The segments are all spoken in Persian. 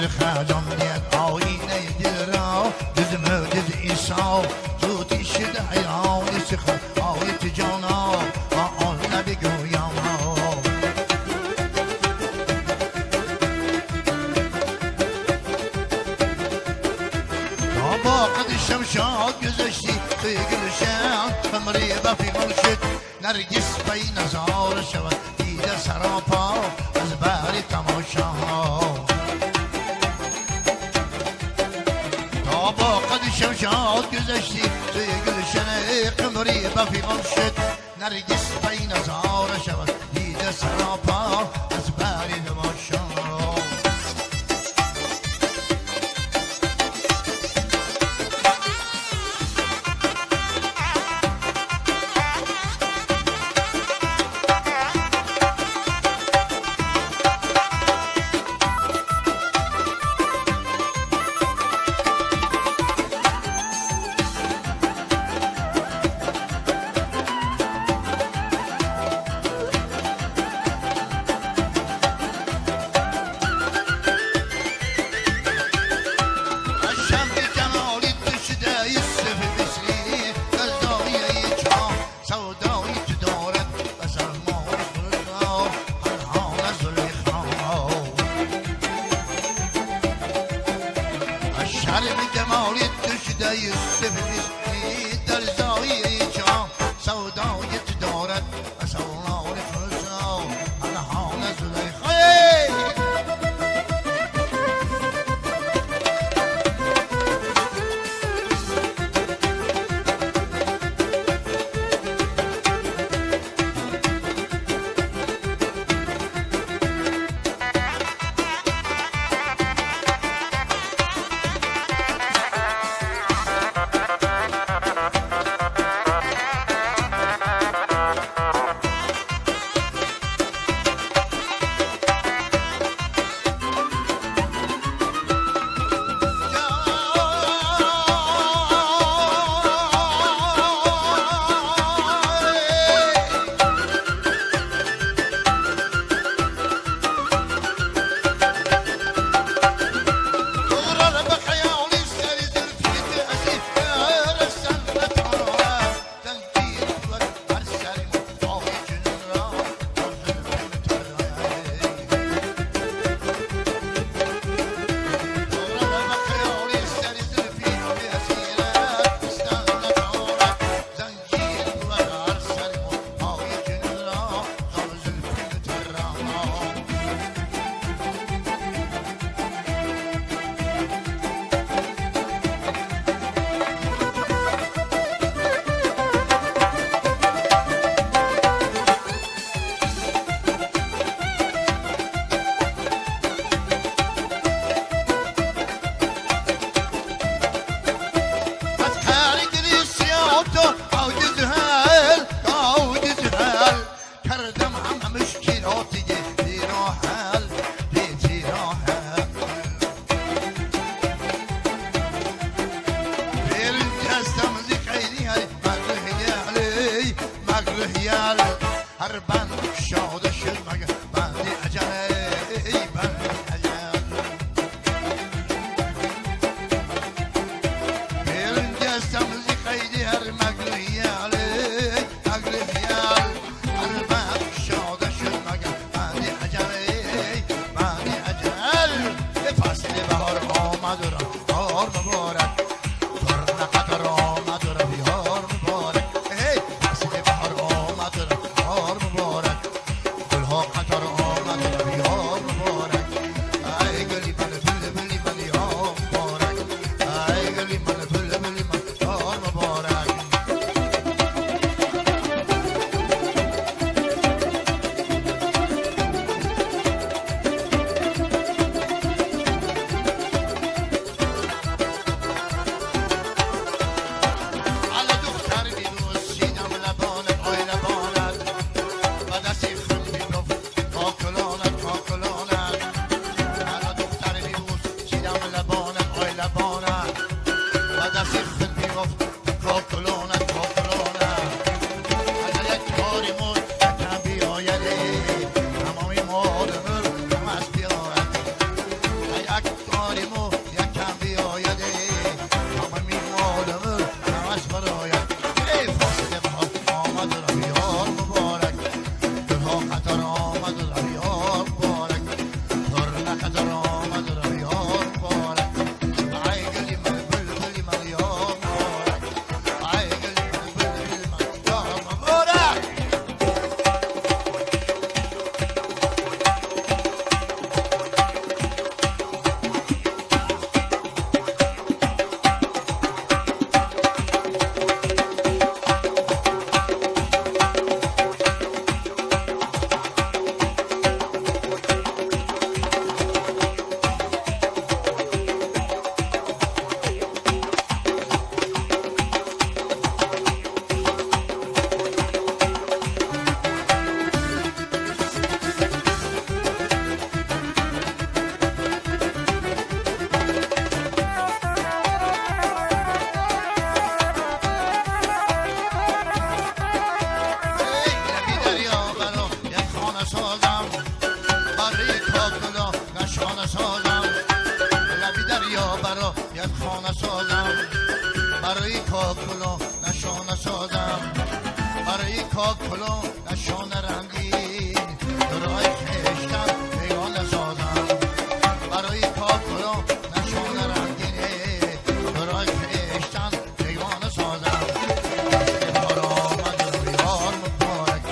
خجم دید آینه دل را جز موجز ایسا زودی شده حیانی سخن آیت جانا آن نبگویم تا باقد شمشاد گذشتی توی گلشن عمری بفی مرشد نرگس بی نظار شود دیده سراپا از بری تماشا تا باقد شمشاد گذشتی توی گلشن قمری بفی مرشد نرگس بی نظار شود دیده سراپا از بری تماشا شرم جمالیت دشته سفلی در زایی جام سودایت دارد اصولان فرسا الهان زلیخه کاکلو نشانه سازم برای کاکلو نشانه رنگین برای خشتم پیانه سازم برای کاکلو نشانه رنگین برای خشتم پیانه سازم بار آمد و یار مبارک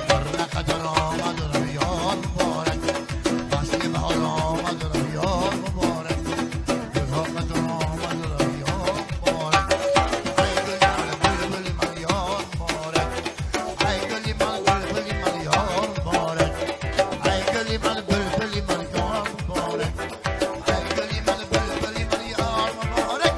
بر نقدر آمد و یار مبارک فصل بهار آمد و یار مبارک رفاقت آمد و یار مبارک ای گلی من یار مبارک ای گلی من بلبلی من یار مبارک ای گلی من بلبلی من یار مبارک ای گلی من بلبلی من یار مبارک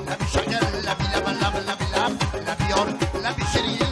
لبی شکر لبی لب لب لبی لب لبی یار لبی شیرین